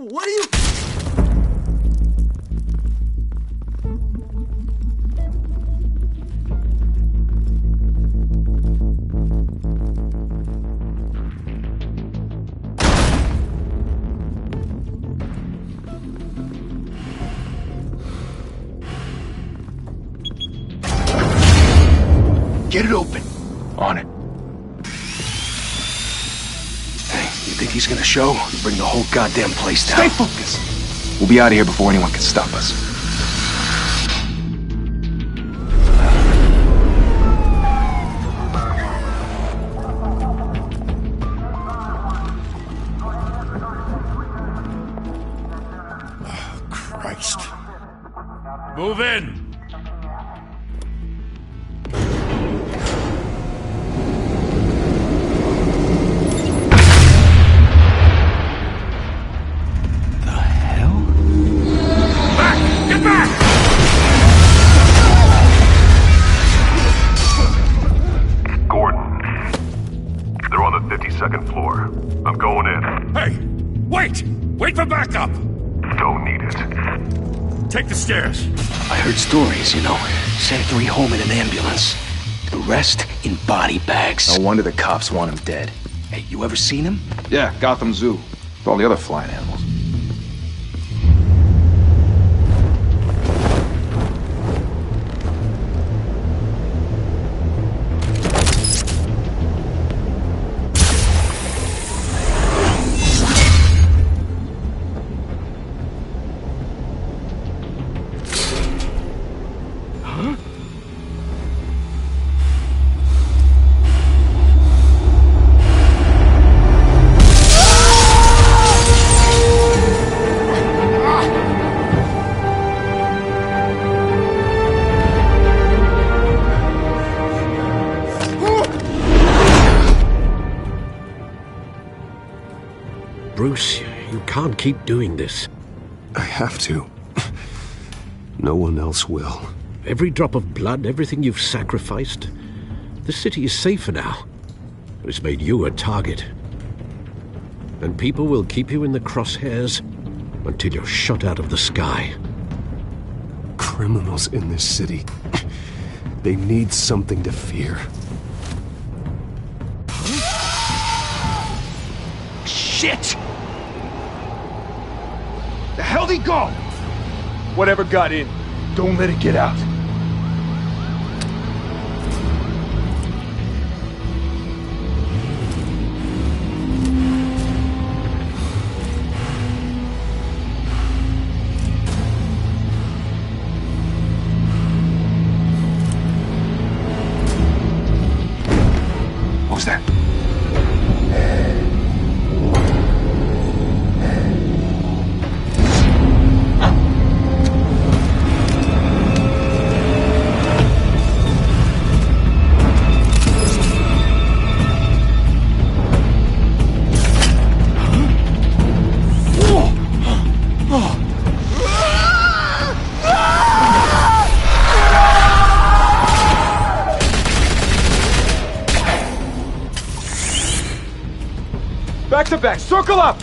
What are you... Get it open. On it. Hey, you think he's gonna show? Bring the whole goddamn place down. Stay focused! We'll be out of here before anyone can stop us. Oh, Christ. Move in! Second floor. I'm going in. Hey! Wait! Wait for backup! Don't need it. Take the stairs. I heard stories, you know. Sent 3 home in an ambulance. The rest in body bags. No wonder the cops want him dead. Hey, you ever seen him? Yeah, Gotham Zoo. With all the other flying animals. Bruce, you can't keep doing this. I have to. No one else will. Every drop of blood, everything you've sacrificed. The city is safer now. It's made you a target. And people will keep you in the crosshairs until you're shot out of the sky. Criminals in this city. They need something to fear. Shit! The hell'd he go? Whatever got in, don't let it get out. What was that? Back to back, circle up!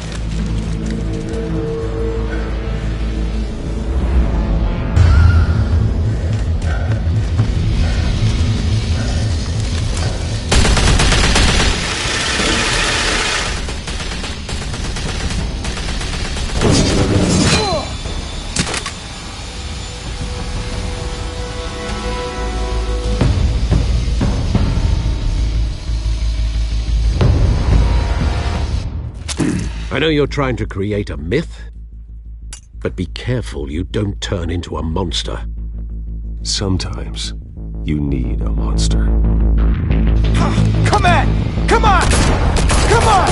I know you're trying to create a myth, but be careful you don't turn into a monster. Sometimes you need a monster. Come on! Come on! Come on!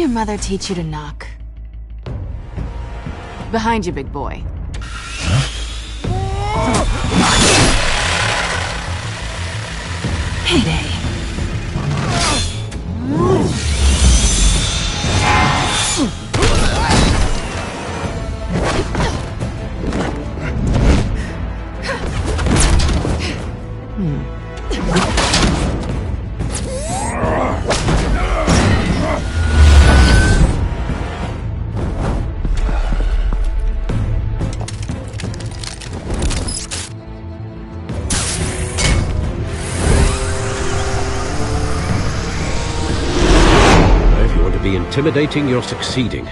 your mother teach you to knock? Behind you, big boy. Heyday. Intimidating, you're succeeding.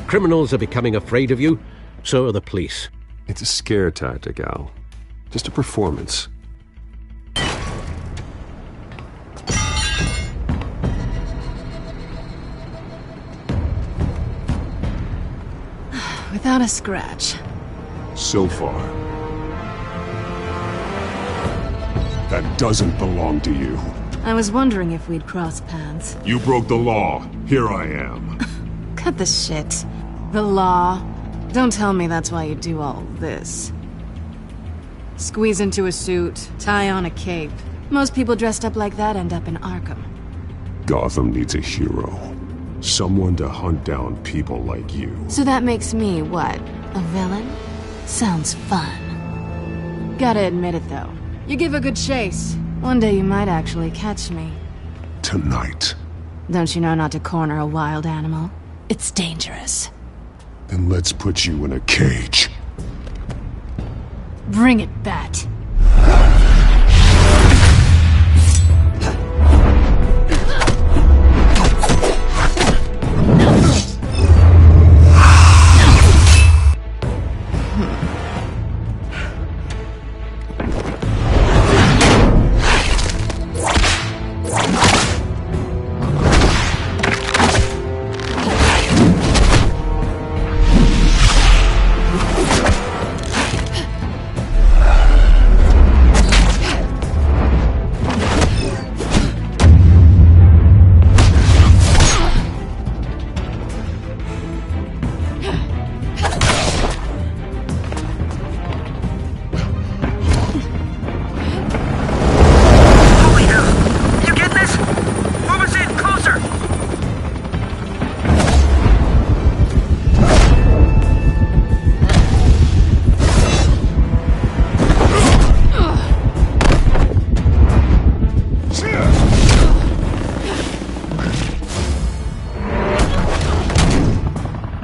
Criminals are becoming afraid of you, so are the police. It's a scare tactic, Al. Just a performance. Without a scratch. So far. That doesn't belong to you. I was wondering if we'd cross paths. You broke the law. Here I am. Cut the shit. The law. Don't tell me that's why you do all this. Squeeze into a suit, tie on a cape. Most people dressed up like that end up in Arkham. Gotham needs a hero. Someone to hunt down people like you. So that makes me, what, a villain? Sounds fun. Gotta admit it, though. You give a good chase. One day you might actually catch me. Tonight. Don't you know not to corner a wild animal? It's dangerous. Then let's put you in a cage. Bring it, Bat.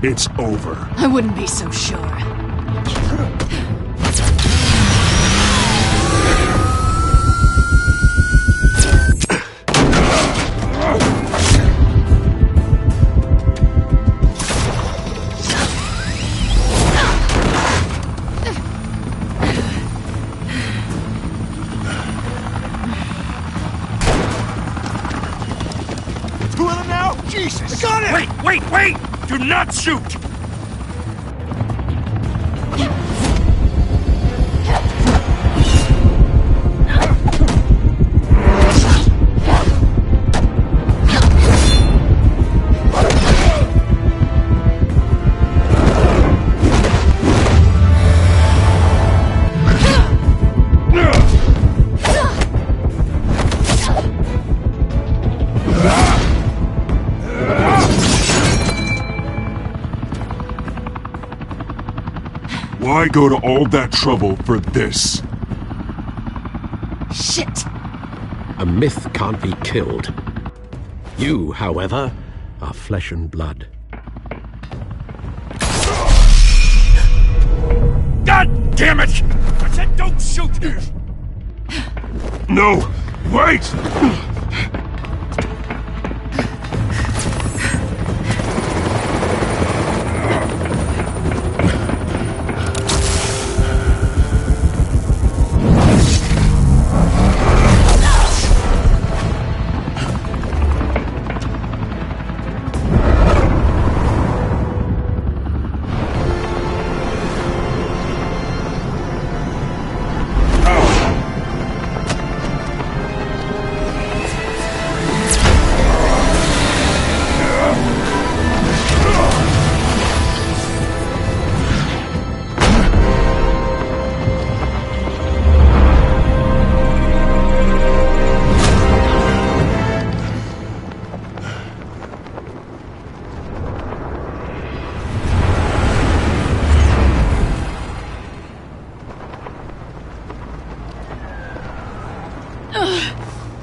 It's over. I wouldn't be so sure. Two of them now? Jesus! I got it! Wait, wait, wait! Do not shoot! Why go to all that trouble for this? Shit! A myth can't be killed. You, however, are flesh and blood. God damn it! I said don't shoot! No! Wait!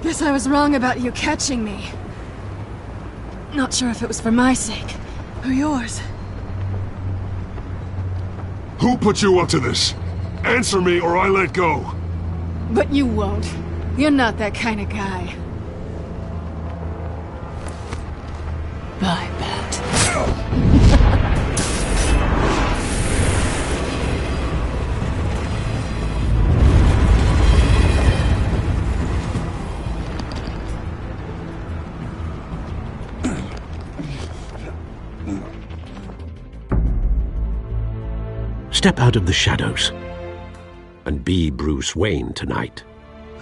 Guess I was wrong about you catching me. Not sure if it was for my sake, or yours. Who put you up to this? Answer me or I let go. But you won't. You're not that kind of guy. Bye, Bat. Step out of the shadows and be Bruce Wayne tonight.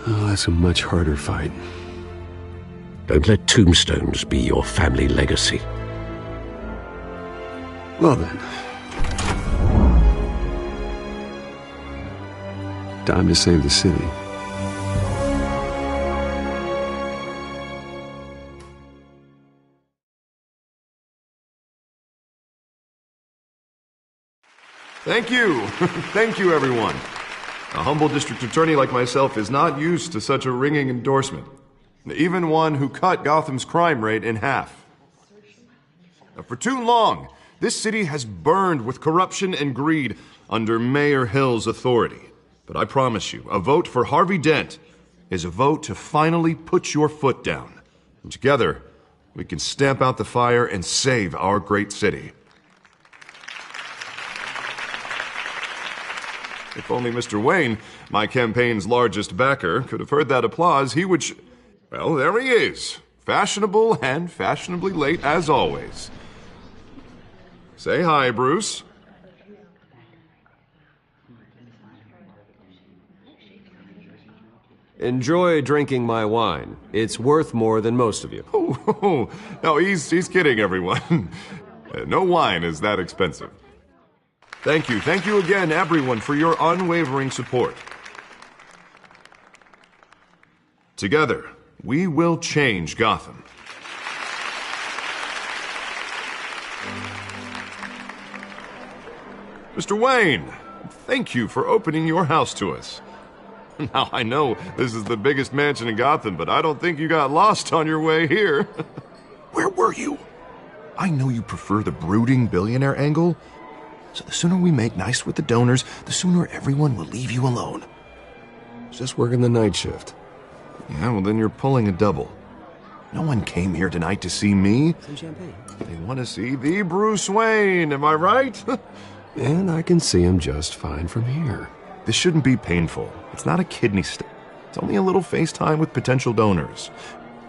Oh, that's a much harder fight. Don't let tombstones be your family legacy. Well then. Time to save the city. Thank you. Thank you, everyone. A humble district attorney like myself is not used to such a ringing endorsement. Even one who cut Gotham's crime rate in half. For too long, this city has burned with corruption and greed under Mayor Hill's authority. But I promise you, a vote for Harvey Dent is a vote to finally put your foot down. And together, we can stamp out the fire and save our great city. If only Mr. Wayne, my campaign's largest backer, could have heard that applause, he would... Well, there he is. Fashionable and fashionably late as always. Say hi, Bruce. Enjoy drinking my wine. It's worth more than most of you. Oh, no, he's kidding, everyone. No wine is that expensive. Thank you again, everyone, for your unwavering support. Together, we will change Gotham. Mr. Wayne, thank you for opening your house to us. Now, I know this is the biggest mansion in Gotham, but I don't think you got lost on your way here. Where were you? I know you prefer the brooding billionaire angle, so the sooner we make nice with the donors, the sooner everyone will leave you alone. Just working the night shift. Yeah, well then you're pulling a double. No one came here tonight to see me. Some champagne. They want to see the Bruce Wayne, am I right? And I can see him just fine from here. This shouldn't be painful. It's not a kidney stone. It's only a little FaceTime with potential donors.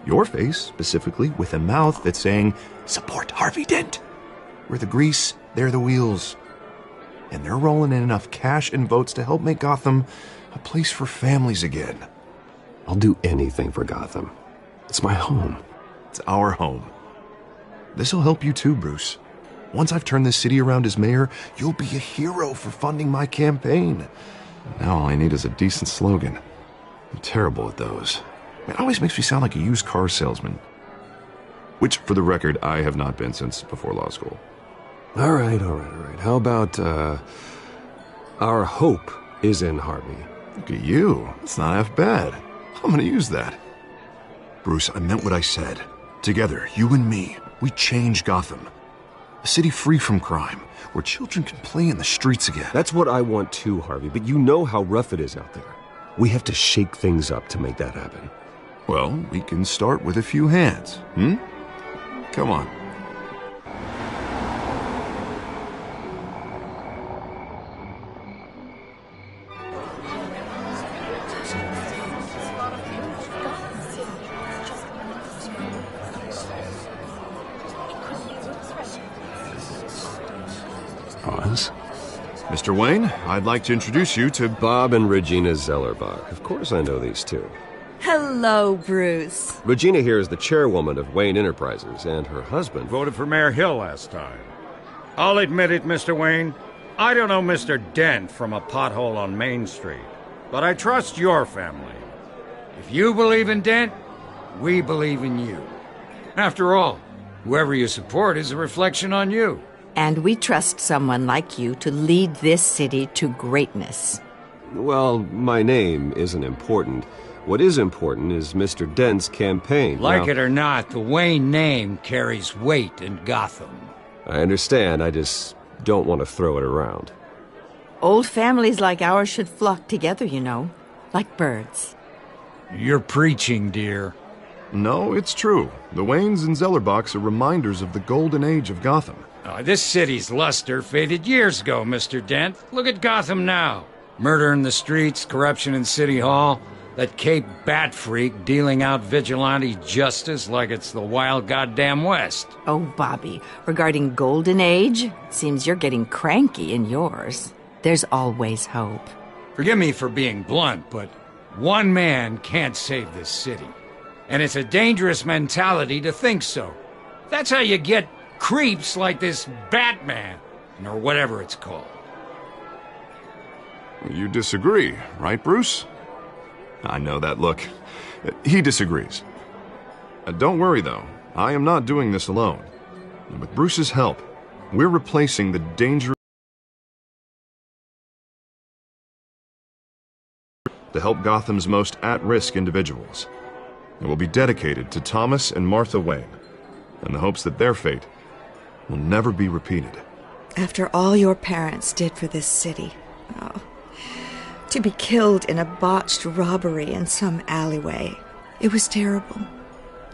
Your face, specifically, with a mouth that's saying, support Harvey Dent. We're the grease, they're the wheels. And they're rolling in enough cash and votes to help make Gotham a place for families again. I'll do anything for Gotham. It's my home. It's our home. This'll help you too, Bruce. Once I've turned this city around as mayor, you'll be a hero for funding my campaign. Now all I need is a decent slogan. I'm terrible at those. It always makes me sound like a used car salesman. Which, for the record, I have not been since before law school. All right. How about, our hope is in Harvey? Look at you. That's not half bad. I'm gonna use that. Bruce, I meant what I said. Together, you and me, we change Gotham. A city free from crime, where children can play in the streets again. That's what I want too, Harvey, but you know how rough it is out there. We have to shake things up to make that happen. Well, we can start with a few hands, Come on. Pause. Mr. Wayne, I'd like to introduce you to Bob and Regina Zellerbach. Of course I know these two. Hello, Bruce. Regina here is the chairwoman of Wayne Enterprises, and her husband... Voted for Mayor Hill last time. I'll admit it, Mr. Wayne. I don't know Mr. Dent from a pothole on Main Street, but I trust your family. If you believe in Dent, we believe in you. After all, whoever you support is a reflection on you. And we trust someone like you to lead this city to greatness. Well, my name isn't important. What is important is Mr. Dent's campaign. Like it or not, the Wayne name carries weight in Gotham. I understand, I just don't want to throw it around. Old families like ours should flock together, you know. Like birds. You're preaching, dear. No, it's true. The Waynes and Zellerbachs are reminders of the golden age of Gotham. This city's luster faded years ago, Mr. Dent. Look at Gotham now. Murder in the streets, corruption in City Hall, that Cape Bat freak dealing out vigilante justice like it's the wild goddamn West. Oh, Bobby, regarding Golden Age, it seems you're getting cranky in yours. There's always hope. Forgive me for being blunt, but one man can't save this city. And it's a dangerous mentality to think so. That's how you get creeps like this Batman, or whatever it's called. You disagree, right, Bruce? I know that look. He disagrees. Don't worry, though. I am not doing this alone. With Bruce's help, we're replacing the dangerous to help Gotham's most at-risk individuals. It will be dedicated to Thomas and Martha Wayne, in the hopes that their fate will never be repeated. After all your parents did for this city, to be killed in a botched robbery in some alleyway, it was terrible.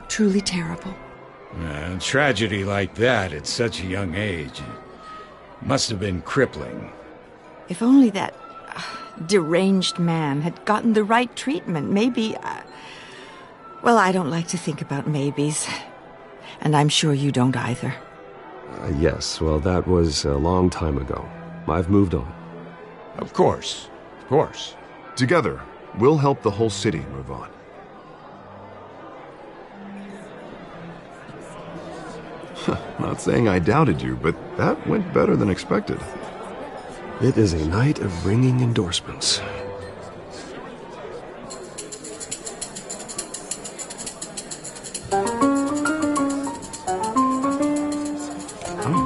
Truly terrible. A tragedy like that at such a young age must have been crippling. If only that deranged man had gotten the right treatment, maybe... well, I don't like to think about maybes. And I'm sure you don't either. Yes, well, that was a long time ago. I've moved on. Of course. Of course. Together, we'll help the whole city move on. Not saying I doubted you, but that went better than expected. It is a night of ringing endorsements.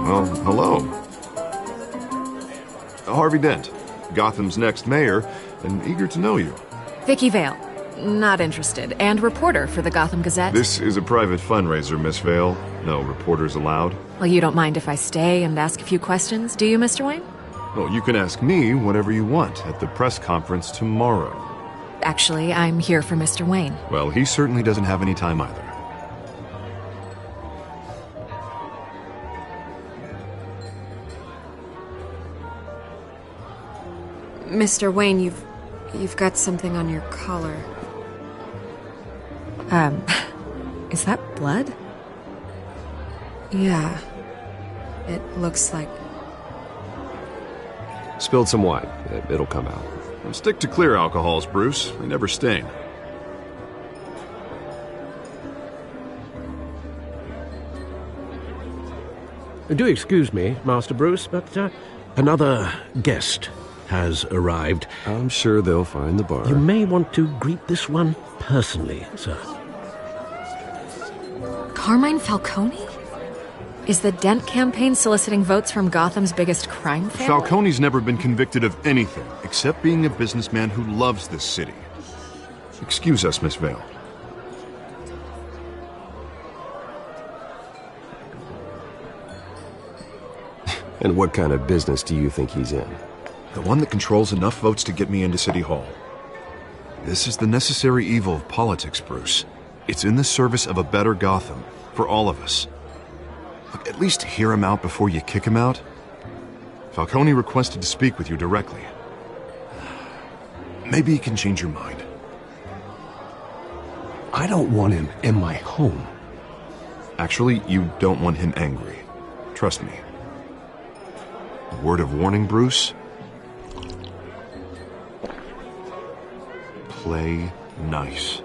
Well, hello. Harvey Dent, Gotham's next mayor, and eager to know you. Vicky Vale. Not interested. And reporter for the Gotham Gazette. This is a private fundraiser, Miss Vale. No reporters allowed. Well, you don't mind if I stay and ask a few questions, do you, Mr. Wayne? Well, you can ask me whatever you want at the press conference tomorrow. Actually, I'm here for Mr. Wayne. Well, he certainly doesn't have any time either. Mr. Wayne, you've got something on your collar. Is that blood? Yeah. It looks like... Spilled some wine. It'll come out. Well, stick to clear alcohols, Bruce. They never stain. Do excuse me, Master Bruce, but another guest has arrived. I'm sure they'll find the bar. You may want to greet this one personally, sir. Carmine Falcone? Is the Dent campaign soliciting votes from Gotham's biggest crime family? Falcone's never been convicted of anything except being a businessman who loves this city. Excuse us, Miss Vale. And what kind of business do you think he's in? The one that controls enough votes to get me into City Hall. This is the necessary evil of politics, Bruce. It's in the service of a better Gotham, for all of us. Look, at least hear him out before you kick him out. Falcone requested to speak with you directly. Maybe he can change your mind. I don't want him in my home. Actually, you don't want him angry. Trust me. A word of warning, Bruce. Play nice.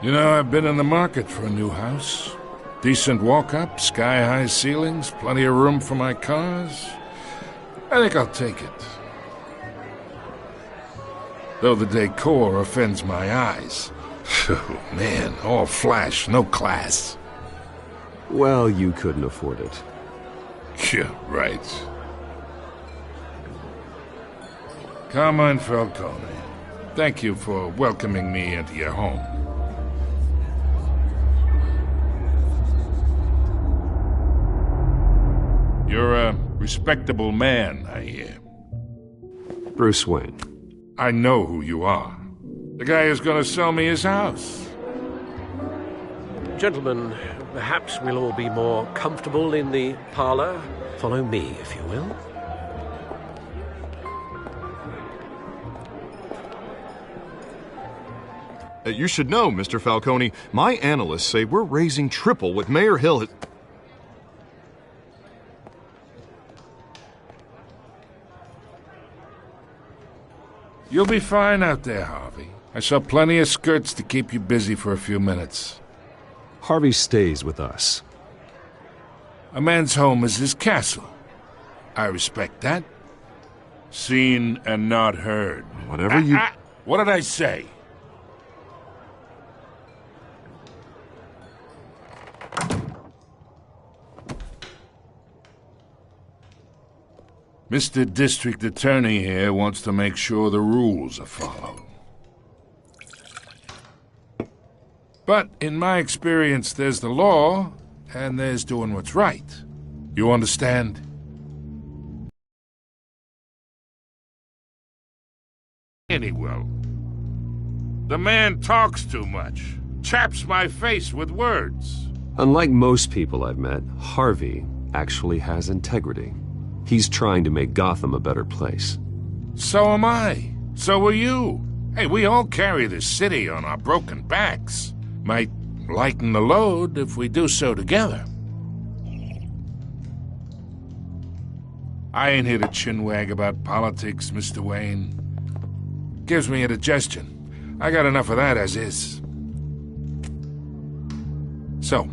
You know, I've been in the market for a new house. Decent walk-up, sky-high ceilings, plenty of room for my cars. I think I'll take it. Though the decor offends my eyes. Oh, man, all flash, no class. Well, you couldn't afford it. Yeah, right. Carmine Falcone, thank you for welcoming me into your home. You're a respectable man, I hear. Bruce Wayne. I know who you are. The guy who's gonna sell me his house. Gentlemen, perhaps we'll all be more comfortable in the parlor. Follow me, if you will. You should know, Mr. Falcone, my analysts say we're raising triple what Mayor Hill has... You'll be fine out there, Harvey. I saw plenty of skirts to keep you busy for a few minutes. Harvey stays with us. A man's home is his castle. I respect that. Seen and not heard. Whatever you... What did I say? Mr. District Attorney here wants to make sure the rules are followed. But in my experience, there's the law, and there's doing what's right. You understand? Anyway, the man talks too much, chaps my face with words. Unlike most people I've met, Harvey actually has integrity. He's trying to make Gotham a better place. So am I. So are you. Hey, we all carry this city on our broken backs. Might lighten the load if we do so together. I ain't here to chinwag about politics, Mr. Wayne. Gives me indigestion. I got enough of that as is. So,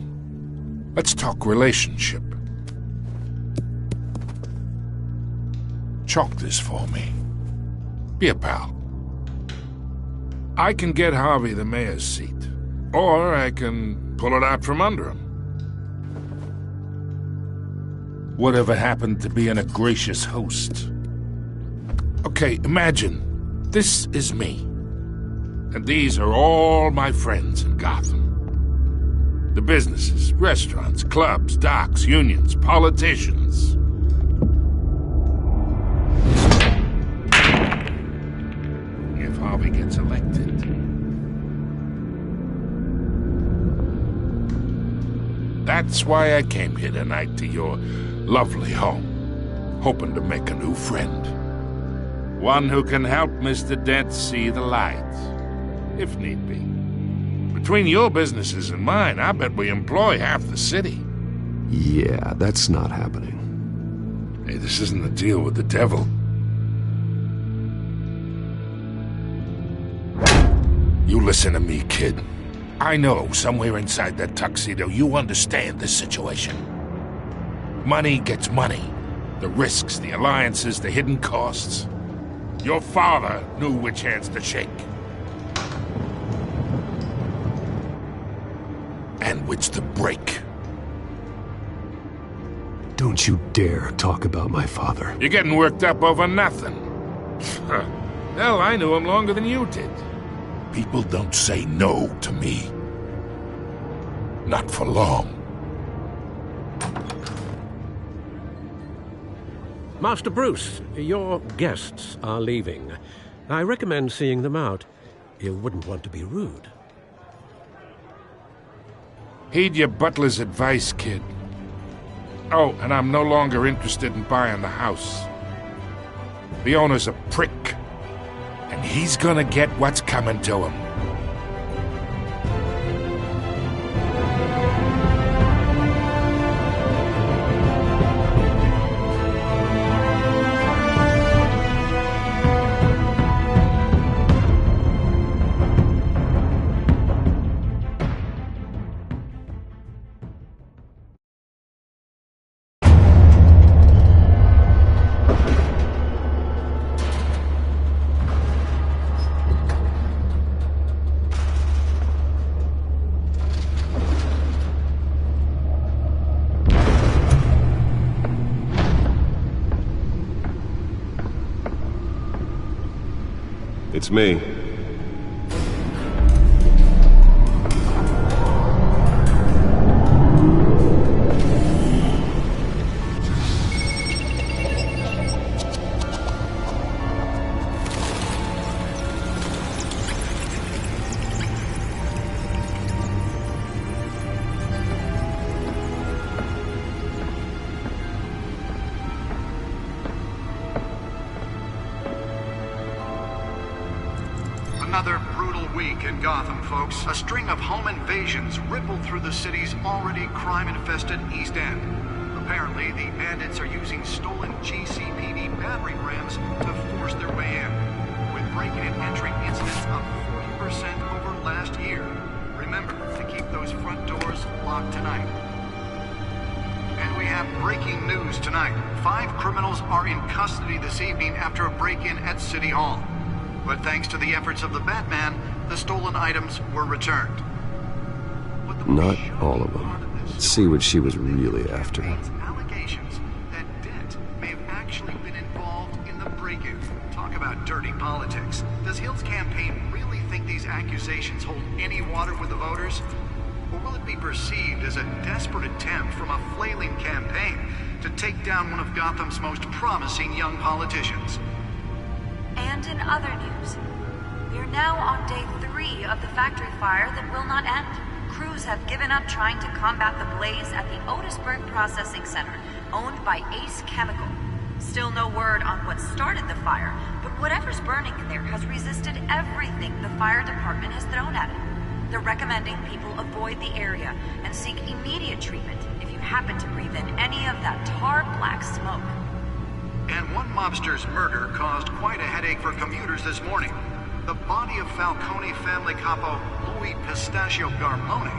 let's talk relationship. Chalk this for me. Be a pal. I can get Harvey the mayor's seat, or I can pull it out from under him. Whatever happened to being a gracious host? Okay, imagine this is me, and these are all my friends in Gotham. The businesses, restaurants, clubs, docks, unions, politicians. Harvey gets elected. That's why I came here tonight to your lovely home, hoping to make a new friend. One who can help Mr. Dent see the light, if need be. Between your businesses and mine, I bet we employ half the city. Yeah, that's not happening. Hey, this isn't a deal with the devil. You listen to me, kid. I know somewhere inside that tuxedo you understand this situation. Money gets money. The risks, the alliances, the hidden costs. Your father knew which hands to shake. And which to break. Don't you dare talk about my father. You're getting worked up over nothing. Hell, I knew him longer than you did. People don't say no to me. Not for long. Master Bruce, your guests are leaving. I recommend seeing them out. You wouldn't want to be rude. Heed your butler's advice, kid. Oh, and I'm no longer interested in buying the house. The owner's a prick. And he's gonna get what's coming to him. It's me. Another brutal week in Gotham, folks. A string of home invasions rippled through the city's already crime-infested East End. Apparently, the bandits are using stolen GCPD battering rams to force their way in, with break-in and entry incidents up 40% over last year. Remember to keep those front doors locked tonight. And we have breaking news tonight. 5 criminals are in custody this evening after a break-in at City Hall. But thanks to the efforts of the Batman, the stolen items were returned. Not all of them. Let's see what she was really after. Allegations that Dent may have actually been involved in the break-in. Talk about dirty politics. Does Hill's campaign really think these accusations hold any water with the voters? Or will it be perceived as a desperate attempt from a flailing campaign to take down one of Gotham's most promising young politicians? And in other news, we are now on day 3 of the factory fire that will not end. Crews have given up trying to combat the blaze at the Otisburg Processing Center, owned by Ace Chemical. Still no word on what started the fire, but whatever's burning in there has resisted everything the fire department has thrown at it. They're recommending people avoid the area and seek immediate treatment if you happen to breathe in any of that tar-black smoke. And one mobster's murder caused quite a headache for commuters this morning. The body of Falcone family capo Louis Pistachio Garmone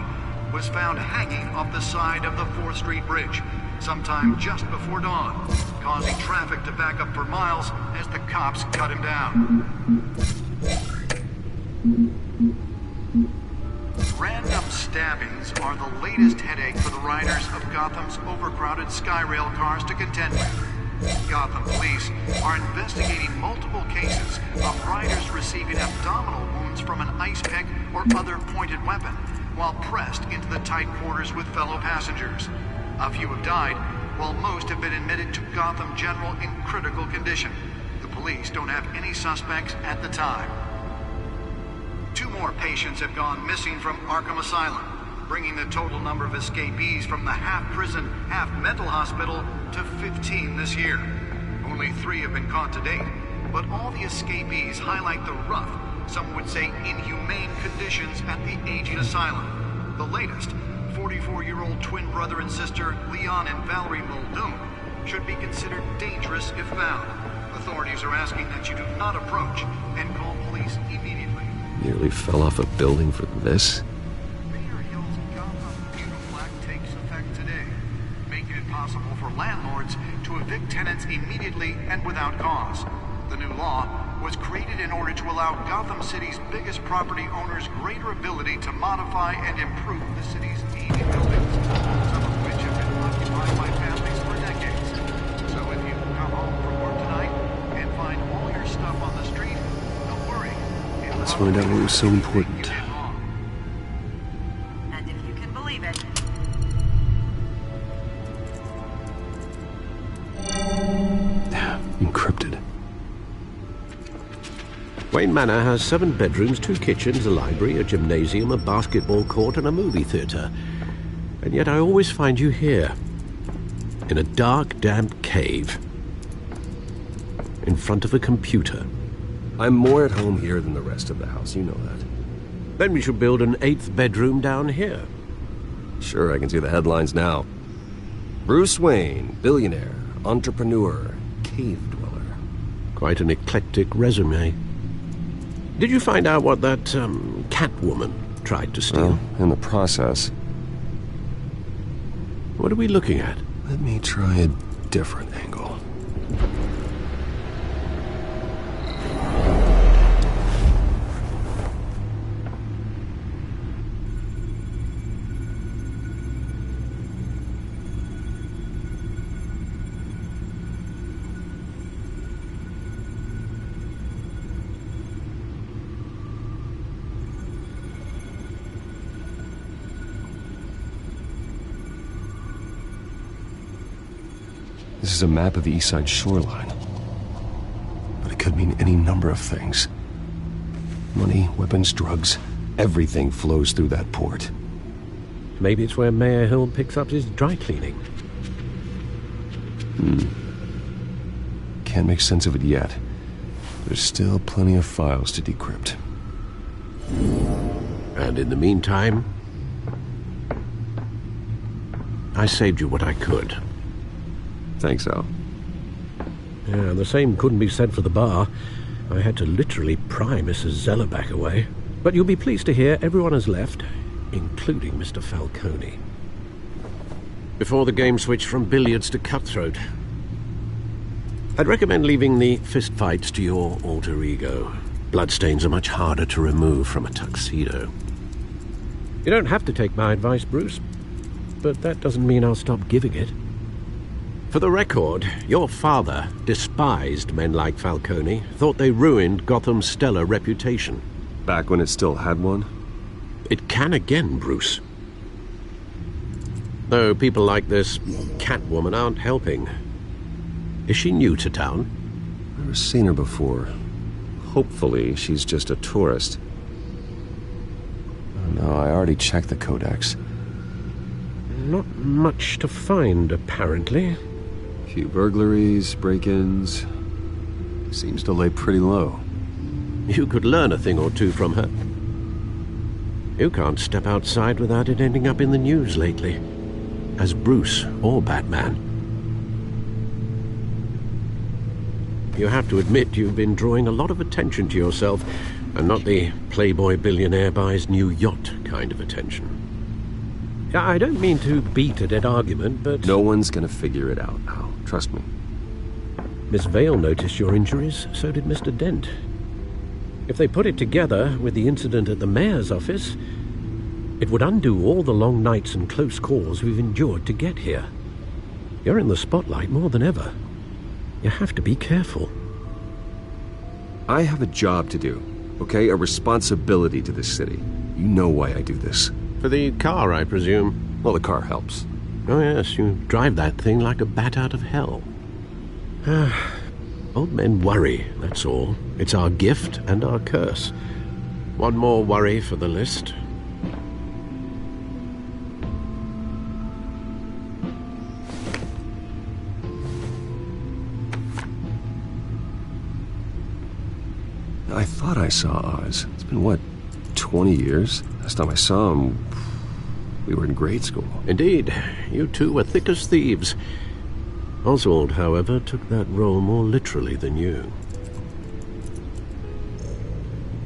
was found hanging off the side of the 4th Street Bridge sometime just before dawn, causing traffic to back up for miles as the cops cut him down. Random stabbings are the latest headache for the riders of Gotham's overcrowded Skyrail cars to contend with. Gotham police are investigating multiple cases of riders receiving abdominal wounds from an ice pick or other pointed weapon while pressed into the tight quarters with fellow passengers. A few have died, while most have been admitted to Gotham General in critical condition. The police don't have any suspects at the time. 2 more patients have gone missing from Arkham Asylum, bringing the total number of escapees from the half-prison, half-mental hospital to 15 this year. Only 3 have been caught to date, but all the escapees highlight the rough, some would say inhumane conditions at the aging asylum. The latest, 44-year-old twin brother and sister Leon and Valerie Muldoon, should be considered dangerous if found. Authorities are asking that you do not approach and call police immediately. Nearly fell off a building for this? Possible for landlords to evict tenants immediately and without cause. The new law was created in order to allow Gotham City's biggest property owners greater ability to modify and improve the city's aging buildings, some of which have been occupied by families for decades. So if you come home from work tonight and find all your stuff on the street, don't worry. Let's find out what was so important. And if you can believe it, encrypted. Wayne Manor has 7 bedrooms, 2 kitchens, a library, a gymnasium, a basketball court, and a movie theater. And yet I always find you here, in a dark, damp cave, in front of a computer. I'm more at home here than the rest of the house, you know that. Then we should build an 8th bedroom down here. Sure, I can see the headlines now. Bruce Wayne, billionaire, entrepreneur, cave dweller. Quite an eclectic resume. Did you find out what that, Catwoman tried to steal? Well, in the process. What are we looking at? Let me try a different angle. This is a map of the east side shoreline. But it could mean any number of things. Money, weapons, drugs, everything flows through that port. Maybe it's where Mayor Hill picks up his dry cleaning. Can't make sense of it yet. There's still plenty of files to decrypt. And in the meantime, I saved you what I could. Thanks, Al. Yeah, the same couldn't be said for the bar. I had to literally pry Mrs. Zeller back away. But you'll be pleased to hear everyone has left, including Mr. Falcone. Before the game switched from billiards to cutthroat. I'd recommend leaving the fistfights to your alter ego. Bloodstains are much harder to remove from a tuxedo. You don't have to take my advice, Bruce, but that doesn't mean I'll stop giving it. For the record, your father despised men like Falcone, thought they ruined Gotham's stellar reputation. Back when it still had one? It can again, Bruce. Though people like this Catwoman aren't helping. Is she new to town? Never seen her before. Hopefully, she's just a tourist. Oh, no, I already checked the codex. Not much to find, apparently. Few burglaries, break-ins. Seems to lay pretty low. You could learn a thing or two from her. You can't step outside without it ending up in the news lately. As Bruce or Batman. You have to admit you've been drawing a lot of attention to yourself, and not the playboy billionaire buys new yacht kind of attention. I don't mean to beat a dead argument, but... No one's gonna figure it out, Al. Trust me. Miss Vale noticed your injuries, so did Mr. Dent. If they put it together with the incident at the mayor's office, it would undo all the long nights and close calls we've endured to get here. You're in the spotlight more than ever. You have to be careful. I have a job to do, okay? A responsibility to this city. You know why I do this. For the car, I presume? Well, the car helps. Oh yes, you drive that thing like a bat out of hell. Old men worry, that's all. It's our gift and our curse. One more worry for the list. I thought I saw Oz. It's been, what, 20 years? Last time I saw him, we were in grade school. Indeed. You two were thick as thieves. Oswald, however, took that role more literally than you.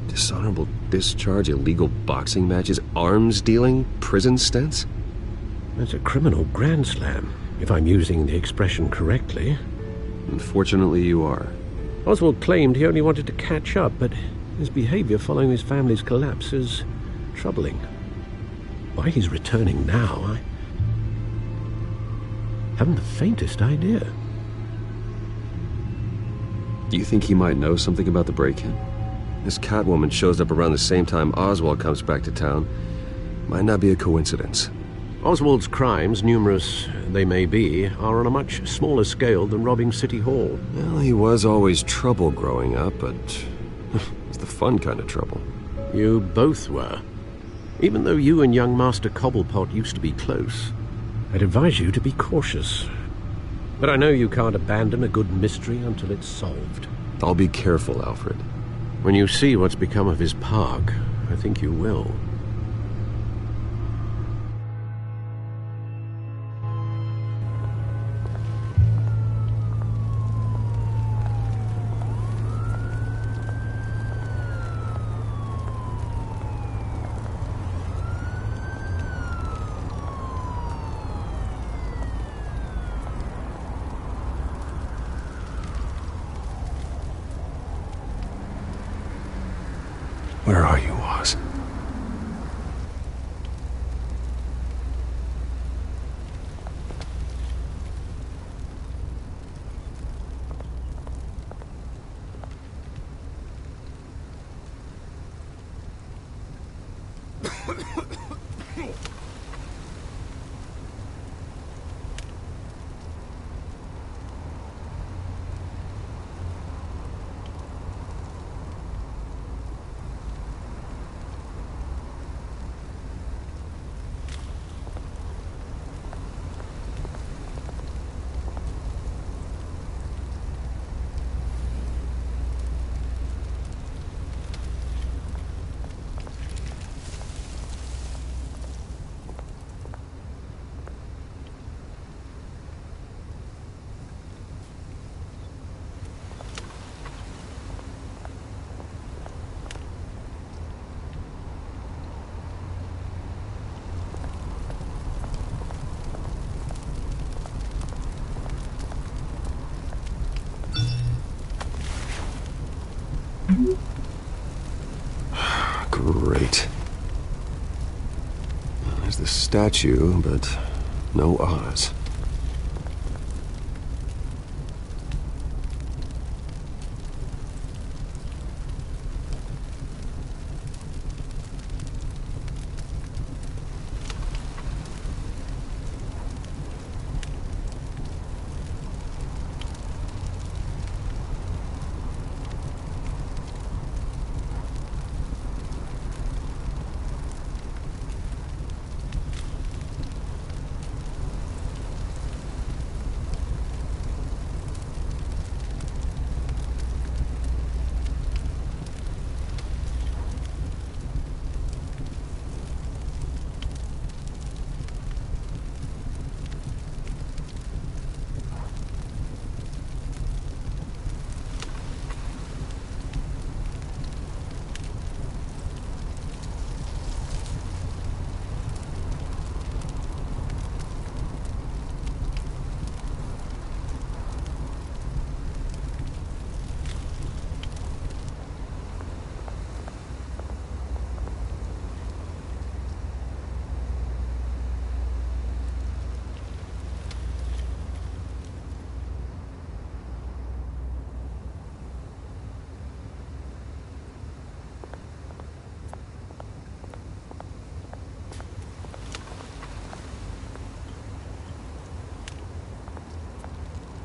Dishonorable discharge, illegal boxing matches, arms dealing, prison stints? That's a criminal grand slam, if I'm using the expression correctly. Unfortunately, you are. Oswald claimed he only wanted to catch up, but his behavior following his family's collapse is troubling. Why he's returning now, I haven't the faintest idea. Do you think he might know something about the break-in? This Catwoman shows up around the same time Oswald comes back to town. Might not be a coincidence. Oswald's crimes, numerous they may be, are on a much smaller scale than robbing City Hall. Well, he was always trouble growing up, but it's the fun kind of trouble. You both were. Even though you and young Master Cobblepot used to be close. I'd advise you to be cautious. But I know you can't abandon a good mystery until it's solved. I'll be careful, Alfred. When you see what's become of his park, I think you will. Where are you, Oz? Great. There's the statue, but no Oz.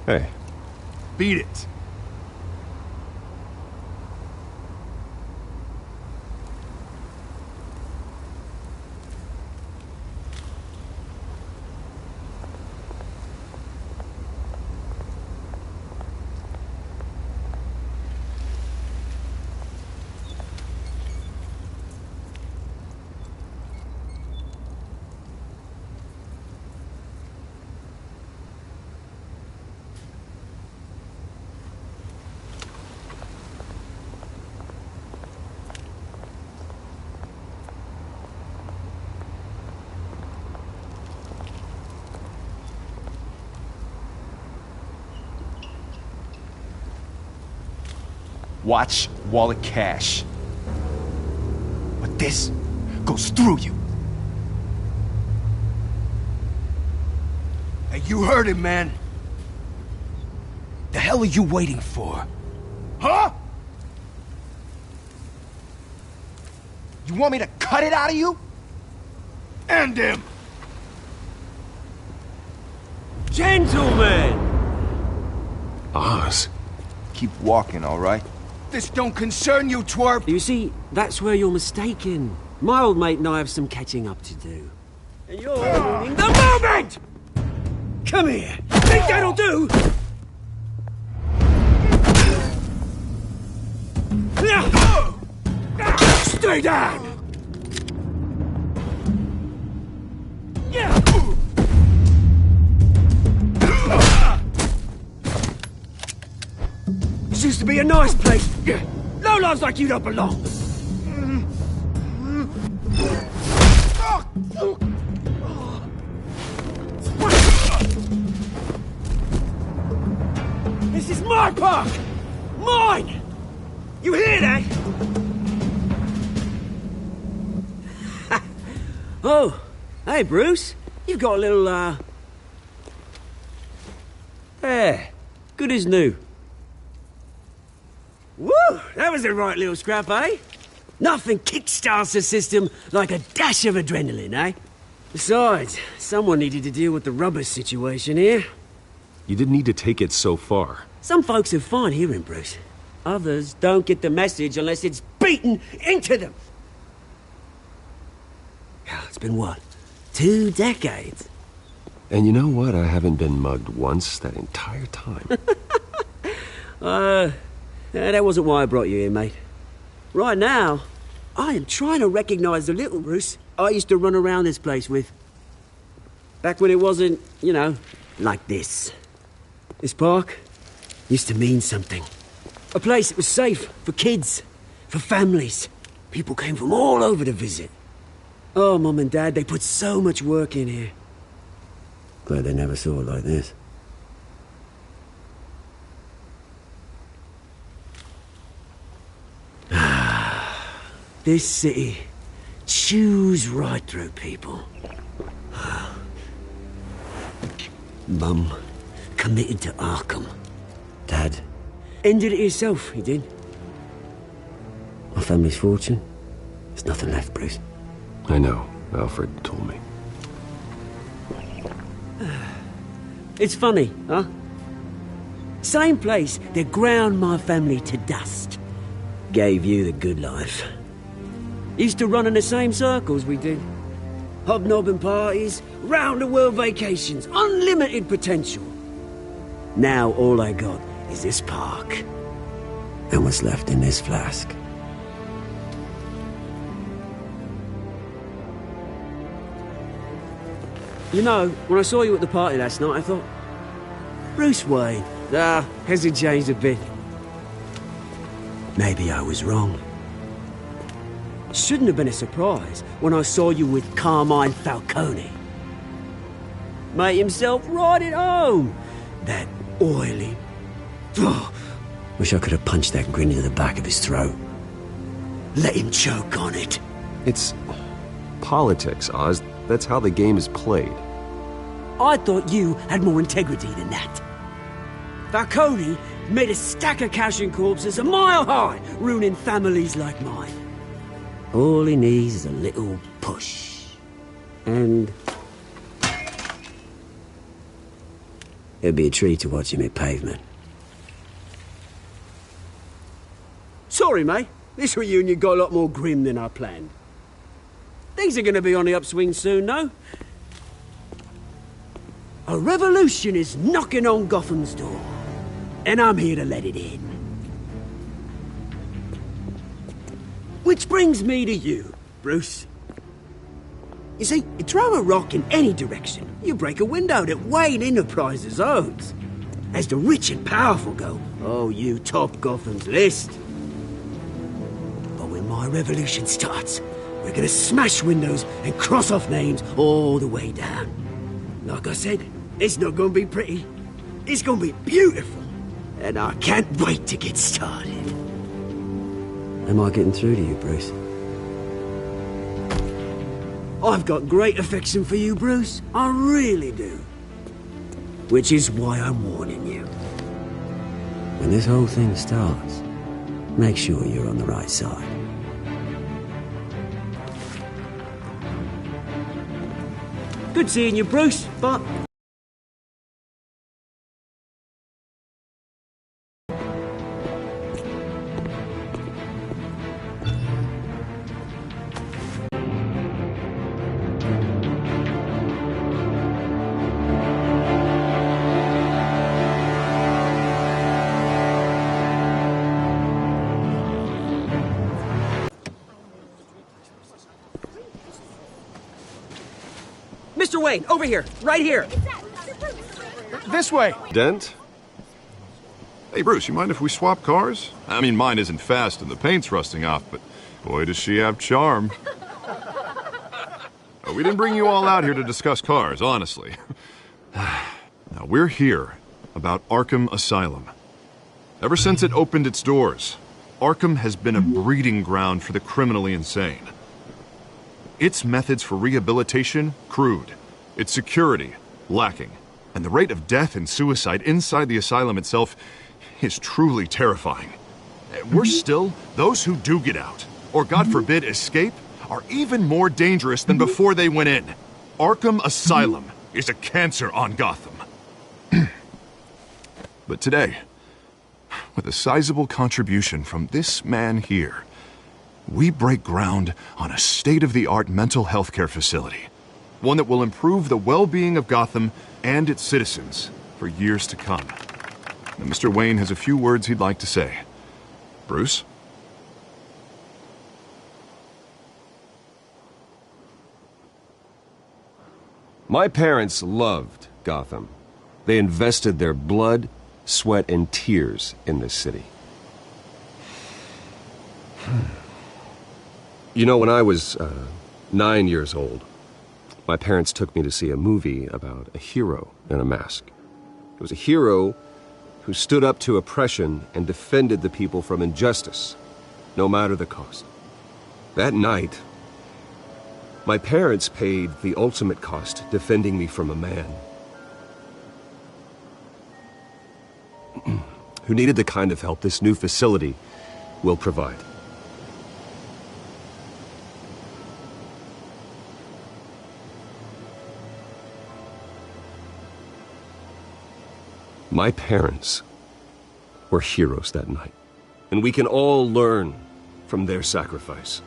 Hey. Beat it. Watch wallet cash. But this goes through you. Hey, you heard him, man. The hell are you waiting for? Huh? You want me to cut it out of you? End him! Gentlemen! Oz. Keep walking, all right? This don't concern you, twerp! You see, that's where you're mistaken. My old mate and I have some catching up to do. And you're ruining the moment! Come here! Think that'll do? Stay down! This used to be a nice place. Lowlifes like you don't belong. This is my park! Mine! You hear that? Oh, hey Bruce. You've got a little, There. Good as new. Woo! That was a right little scrap, eh? Nothing kickstarts the system like a dash of adrenaline, eh? Besides, someone needed to deal with the rubber situation here. You didn't need to take it so far. Some folks are fine hearing, Bruce. Others don't get the message unless it's beaten into them. It's been what? 2 decades? And you know what? I haven't been mugged once that entire time. That wasn't why I brought you here, mate. Right now, I am trying to recognize the little Bruce I used to run around this place with. Back when it wasn't, you know, like this. This park used to mean something. A place that was safe for kids, for families. People came from all over to visit. Oh, Mum and Dad, they put so much work in here. Glad they never saw it like this. This city chews right through people. Mum committed to Arkham. Dad ended it himself, he did. My family's fortune, there's nothing left, Bruce. I know. Alfred told me. It's funny, huh? Same place that ground my family to dust. Gave you the good life. Used to run in the same circles we did. Hobnobbing parties, round-the-world vacations, unlimited potential. Now all I got is this park. And what's left in this flask. You know, when I saw you at the party last night, I thought, Bruce Wayne. Has he changed a bit? Maybe I was wrong. Shouldn't have been a surprise when I saw you with Carmine Falcone. Made himself right at home. That oily... Wish I could have punched that grin into the back of his throat. Let him choke on it. It's politics, Oz. That's how the game is played. I thought you had more integrity than that. Falcone made a stack of cash and corpses a mile high, ruining families like mine. All he needs is a little push. And... it'd be a treat to watch him hit pavement. Sorry, mate. This reunion got a lot more grim than I planned. Things are going to be on the upswing soon, though. A revolution is knocking on Gotham's door. And I'm here to let it in. Which brings me to you, Bruce. You see, you throw a rock in any direction, you break a window that Wayne Enterprises owns. As the rich and powerful go, oh, you top Gotham's list. But when my revolution starts, we're gonna smash windows and cross off names all the way down. Like I said, it's not gonna be pretty. It's gonna be beautiful. And I can't wait to get started. Am I getting through to you, Bruce? I've got great affection for you, Bruce. I really do. Which is why I'm warning you. When this whole thing starts, make sure you're on the right side. Good seeing you, Bruce, but... Mr. Wayne, over here, right here. This way. Dent? Hey, Bruce, you mind if we swap cars? I mean, mine isn't fast and the paint's rusting off, but boy, does she have charm. We didn't bring you all out here to discuss cars, honestly. Now, we're here about Arkham Asylum. Ever since it opened its doors, Arkham has been a breeding ground for the criminally insane. Its methods for rehabilitation, crude. Its security, lacking. And the rate of death and suicide inside the asylum itself is truly terrifying. Worse still, those who do get out, or God forbid escape, are even more dangerous than before they went in. Arkham Asylum is a cancer on Gotham. But today, with a sizable contribution from this man here, we break ground on a state-of-the-art mental health care facility. One that will improve the well-being of Gotham and its citizens for years to come. Now, Mr. Wayne has a few words he'd like to say. Bruce? My parents loved Gotham. They invested their blood, sweat, and tears in this city. You know, when I was 9 years old, my parents took me to see a movie about a hero in a mask. It was a hero who stood up to oppression and defended the people from injustice, no matter the cost. That night, my parents paid the ultimate cost defending me from a man who needed the kind of help this new facility will provide. My parents were heroes that night, and we can all learn from their sacrifice.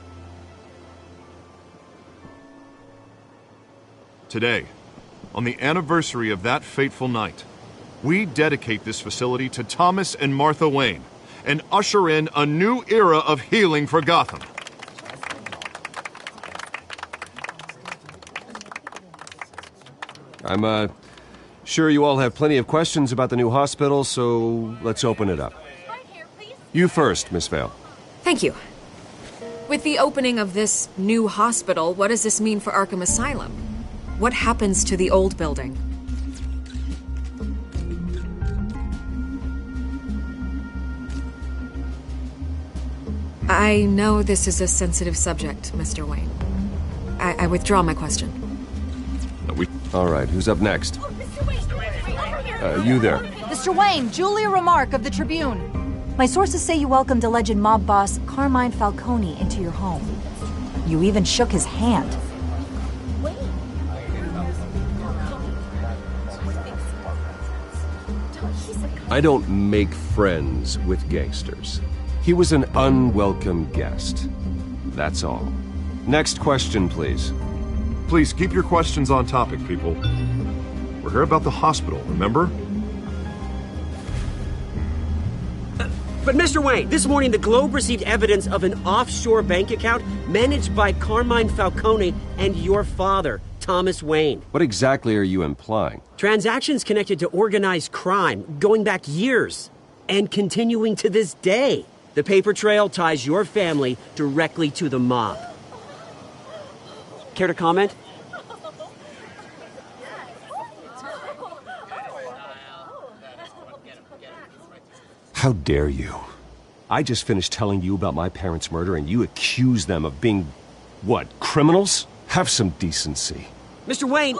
Today, on the anniversary of that fateful night, we dedicate this facility to Thomas and Martha Wayne and usher in a new era of healing for Gotham. I'm sure you all have plenty of questions about the new hospital, so let's open it up. You first, Miss Vale. Thank you. With the opening of this new hospital, what does this mean for Arkham Asylum? What happens to the old building? I know this is a sensitive subject, Mr. Wayne. I withdraw my question. All right, who's up next? You there. Mr. Wayne, Julia Remark of the Tribune. My sources say you welcomed alleged mob boss Carmine Falcone into your home. You even shook his hand. I don't make friends with gangsters. He was an unwelcome guest. That's all. Next question, please. Please keep your questions on topic, people. We're here about the hospital, remember? But Mr. Wayne, this morning the Globe received evidence of an offshore bank account managed by Carmine Falcone and your father, Thomas Wayne. What exactly are you implying? Transactions connected to organized crime going back years and continuing to this day. The paper trail ties your family directly to the mob. Care to comment? How dare you? I just finished telling you about my parents' murder and you accuse them of being, what, criminals? Have some decency. Mr. Wayne,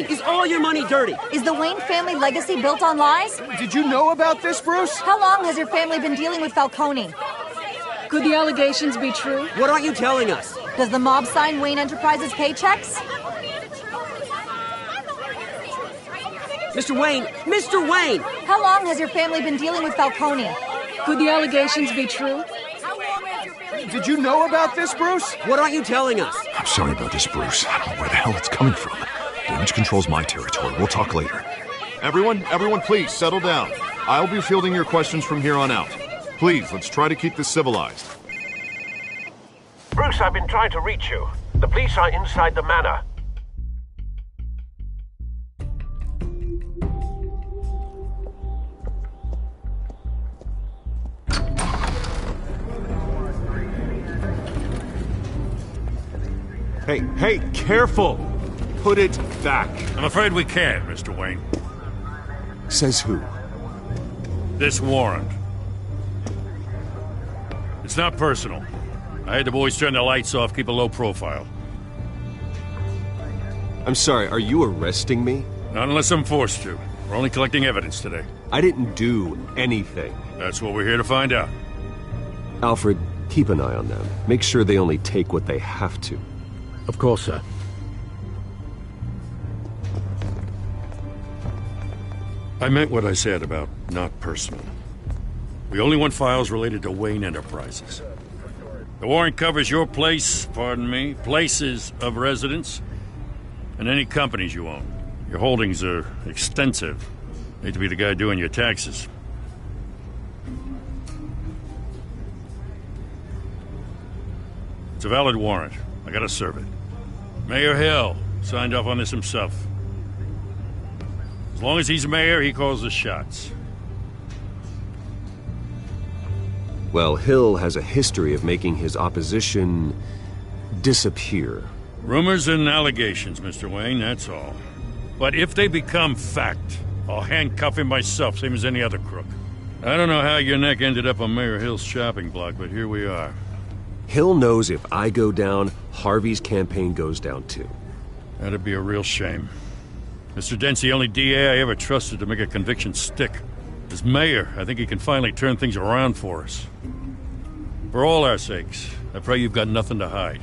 is all your money dirty? Is the Wayne family legacy built on lies? Did you know about this, Bruce? How long has your family been dealing with Falcone? Could the allegations be true? What aren't you telling us? Does the mob sign Wayne Enterprises paychecks? Mr. Wayne! How long has your family been dealing with Falcone? Could the allegations be true? Did you know about this, Bruce? What aren't you telling us? I'm sorry about this, Bruce. I don't know where the hell it's coming from. Damage control's my territory. We'll talk later. Everyone, please, settle down. I'll be fielding your questions from here on out. Please, let's try to keep this civilized. Bruce, I've been trying to reach you. The police are inside the manor. Hey, careful! Put it back. I'm afraid we can't, Mr. Wayne. Says who? This warrant. It's not personal. I had the boys turn the lights off, keep a low profile. I'm sorry, are you arresting me? Not unless I'm forced to. We're only collecting evidence today. I didn't do anything. That's what we're here to find out. Alfred, keep an eye on them. Make sure they only take what they have to. Of course, sir. I meant what I said about not personal. We only want files related to Wayne Enterprises. The warrant covers your places of residence, and any companies you own. Your holdings are extensive. Hate to be the guy doing your taxes. It's a valid warrant. I gotta serve it. Mayor Hill signed off on this himself. As long as he's mayor, he calls the shots. Well, Hill has a history of making his opposition disappear. Rumors and allegations, Mr. Wayne, that's all. But if they become fact, I'll handcuff him myself, same as any other crook. I don't know how your neck ended up on Mayor Hill's shopping block, but here we are. Hill knows if I go down, Harvey's campaign goes down too. That'd be a real shame. Mr. Dent's the only DA I ever trusted to make a conviction stick. As mayor, I think he can finally turn things around for us. For all our sakes, I pray you've got nothing to hide.